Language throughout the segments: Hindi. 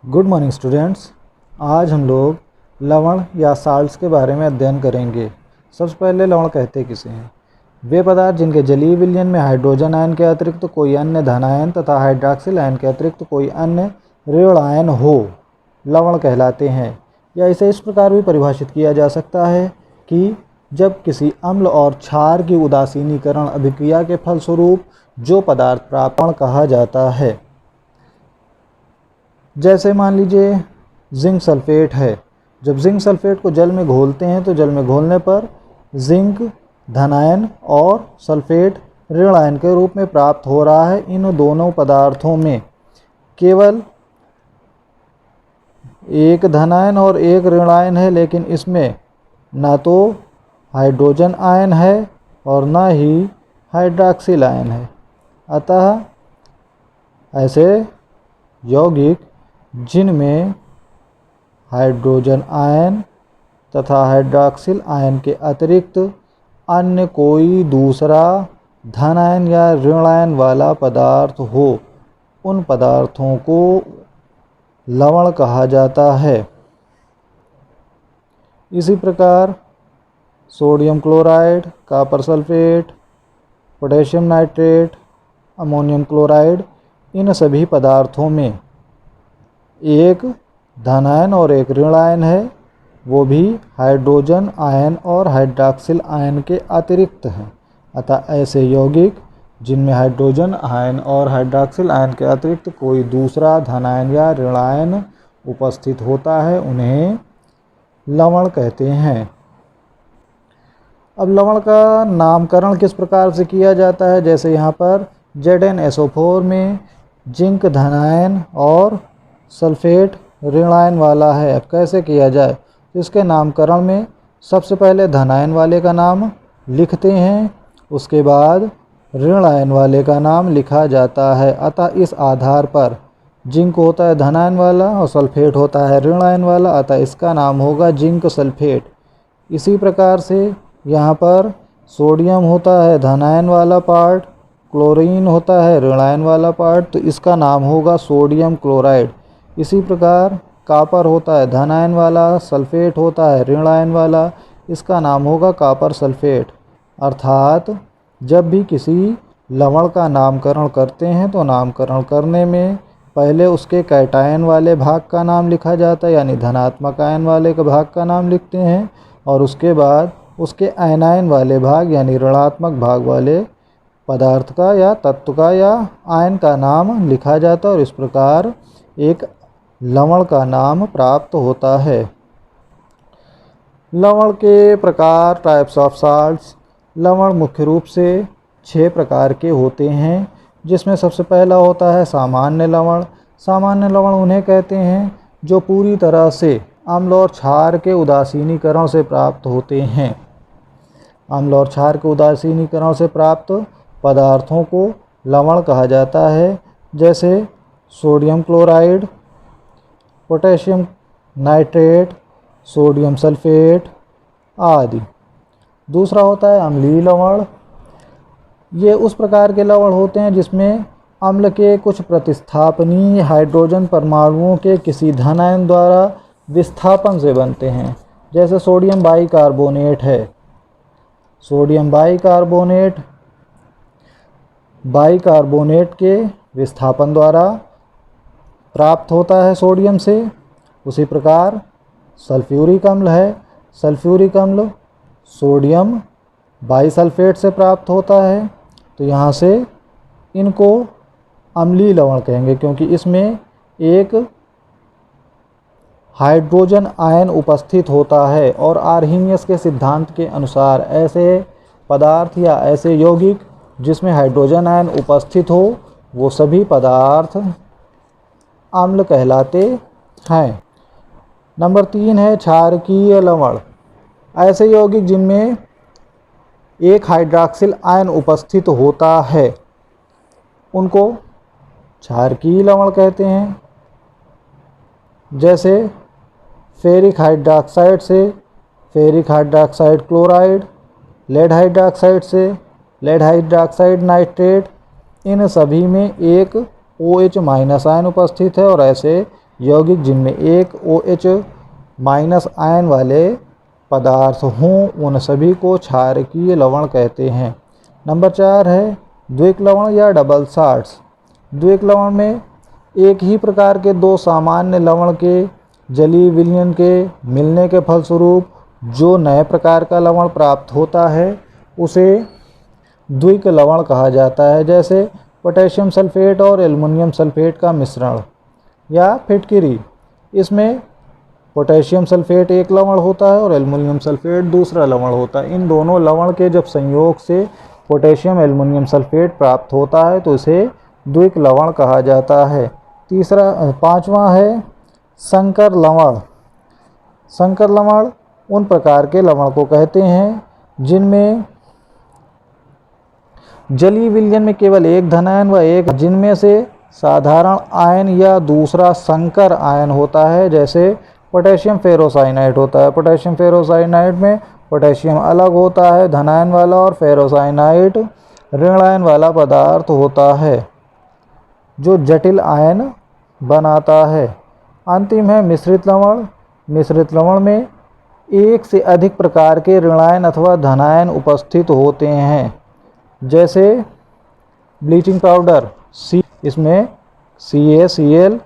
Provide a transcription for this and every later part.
Good morning students. आज हम लोग लवण या साल्ट्स के बारे में अध्ययन करेंगे। सबसे पहले लवण कहते किसे हैं? वे पदार्थ जिनके जलीय विलयन में हाइड्रोजन आयन के अतिरिक्त कोई अन्य धन आयन तथा हाइड्रॉक्सिल आयन के अतिरिक्त कोई अन्य ऋण आयन हो, लवण कहलाते हैं। या इसे इस प्रकार भी परिभाषित किया जा सकता है कि जब किसी अम्ल और क्षार की उदासीनीकरण अभिक्रिया के फलस्वरूप जो पदार्थ प्राप्त कहा जाता है। जैसे मान लीजिए जिंक सल्फेट है। जब जिंक सल्फेट को जल में घोलते हैं तो जल में घोलने पर जिंक धनायन और सल्फेट ऋण आयन के रूप में प्राप्त हो रहा है। इन दोनों पदार्थों में केवल एक धनायन और एक ऋण आयन है, लेकिन इसमें ना तो हाइड्रोजन आयन है और ना ही हाइड्रॉक्सिल आयन है। अतः ऐसे यौगिक जिनमें हाइड्रोजन आयन तथा हाइड्रॉक्सिल आयन के अतिरिक्त अन्य कोई दूसरा धन आयन या ऋण आयन वाला पदार्थ हो, उन पदार्थों को लवण कहा जाता है। इसी प्रकार sodium chloride, copper sulphate, potassium nitrate, ammonium chloride, इन सभी पदार्थों में एक धन आयन और एक ऋण आयन है, वो भी हाइड्रोजन आयन और हाइड्रॉक्सिल आयन के अतिरिक्त हैं। अतः ऐसे यौगिक जिनमें हाइड्रोजन आयन और हाइड्रॉक्सिल आयन के अतिरिक्त कोई दूसरा धन आयन या ऋण आयन उपस्थित होता है, उन्हें लवण कहते हैं। अब लवण का नामकरण किस प्रकार से किया जाता है? जैसे यहाँ पर ZnSO4 में जिंक धन आयन और सल्फेट ऋण आयन वाला है। अब कैसे किया जाए? तो इसके नामकरण में सबसे पहले धन आयन वाले का नाम लिखते हैं, उसके बाद ऋण आयन वाले का नाम लिखा जाता है। अतः इस आधार पर जिंक होता है धन आयन वाला और सल्फेट होता है ऋण आयन वाला, अतः इसका नाम होगा जिंक सल्फेट। इसी प्रकार से यहाँ पर सोडियम होता है धन आयन वाला पार्ट, क्लोरीन होता है ऋण आयन वाला पार्ट, तो इसका नाम होगा सोडियम क्लोराइड। इसी प्रकार कॉपर होता है धन आयन वाला, सल्फेट होता है ऋण आयन वाला, इसका नाम होगा कॉपर सल्फेट। अर्थात जब भी किसी लवण का नामकरण करते हैं तो नामकरण करने में पहले उसके कैटायन वाले भाग का नाम लिखा जाता है, यानी धनात्मक आयन वाले के भाग का नाम लिखते हैं, और उसके बाद उसके आयनायन वाले भाग यानी ऋणात्मक भाग वाले पदार्थ का या तत्व का या आयन का नाम लिखा जाता है, और इस प्रकार एक लवण का नाम प्राप्त होता है। लवण के प्रकार, टाइप्स ऑफ साल्ट्स। लवण मुख्य रूप से 6 प्रकार के होते हैं, जिसमें सबसे पहला होता है सामान्य लवण। सामान्य लवण उन्हें कहते हैं जो पूरी तरह से अम्ल और क्षार के उदासीनीकरण से प्राप्त होते हैं। अम्ल और क्षार के उदासीनीकरण से प्राप्त पदार्थों को लवण कहा जाता है, जैसे sodium chloride, potassium nitrate, sodium sulphate आदि। दूसरा होता है अम्लीय लवण। ये उस प्रकार के लवण होते हैं जिसमें अम्ल के कुछ प्रतिस्थापनीय हाइड्रोजन परमाणुओं के किसी धन आयन द्वारा विस्थापन से बनते हैं, जैसे सोडियम बाइकार्बोनेट है। सोडियम बाइकार्बोनेट के विस्थापन द्वारा प्राप्त होता है सोडियम से। उसी प्रकार सल्फ्यूरिक अम्ल है। सल्फ्यूरिक अम्ल सोडियम बाइसल्फेट से प्राप्त होता है, तो यहाँ से इनको अम्लीय लवण कहेंगे, क्योंकि इसमें एक हाइड्रोजन आयन उपस्थित होता है। और आर्हीनियस के सिद्धांत के अनुसार ऐसे पदार्थ या ऐसे यौगिक जिसमें हाइड्रोजन आयन उपस्थित हो, वो सभी पदार्थ अम्ल कहलाते हैं। नंबर 3 है क्षारकीय लवण। ऐसे यौगिक जिनमें एक हाइड्रॉक्सिल आयन उपस्थित होता है, उनको क्षारकीय लवण कहते हैं। जैसे फेरिक हाइड्रॉक्साइड से ferric hydroxide chloride, lead hydroxide से लेड हाइड्रॉक्साइड नाइट्रेट, इन सभी में एक OH- आयन उपस्थित है, और ऐसे यौगिक जिनमें एक OH माइनस आयन वाले पदार्थ हों उन सभी को क्षारकीय लवण कहते हैं। नंबर 4 है द्विक लवण या डबल साल्ट्स। द्विक लवण में एक ही प्रकार के दो सामान्य लवण के जलीय विलयन के मिलने के फलस्वरूप जो नए प्रकार का लवण प्राप्त होता है उसे द्विक लवण कहा जाता है। जैसे पोटेशियम सल्फेट और एल्युमिनियम सल्फेट का मिश्रण या फिटकिरी, इसमें पोटेशियम सल्फेट एक लवण होता है और एल्युमिनियम सल्फेट दूसरा लवण होता है। इन दोनों लवण के जब संयोग से पोटेशियम एल्युमिनियम सल्फेट प्राप्त होता है तो इसे द्विक लवण कहा जाता है। 5वां है संकर लवण। संकर लवण उन प्रकार के लवण को कहते हैं जिनमें जलीय विलयन में केवल एक धनायन व एक, जिनमें से साधारण आयन या दूसरा संकर आयन होता है। जैसे पोटेशियम फेरोसाइनाइड होता है। पोटेशियम फेरोसाइनाइड में पोटेशियम अलग होता है धनायन वाला और फेरोसाइनाइड ऋणायन वाला पदार्थ होता है जो जटिल आयन बनाता है। अंतिम है मिश्रित लवण। मिश्रित लवण में एक से अधिक प्रकार के ऋणायन अथवा धनायन उपस्थित होते हैं। जैसे ब्लीचिंग पाउडर इसमें CaCl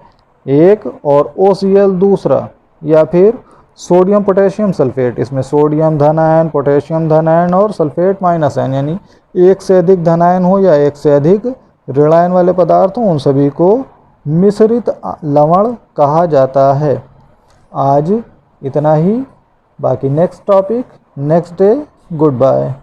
एक और OCl दूसरा, या फिर सोडियम पोटेशियम सल्फेट, इसमें सोडियम धनायन पोटेशियम धनायन और सल्फेट माइनस आयन, यानी एक से अधिक धनायन हो या एक से अधिक ऋणायन वाले पदार्थ हों उन सभी को मिश्रित लवण कहा जाता है। आज इतना ही, बाकी next topic next day. Good bye.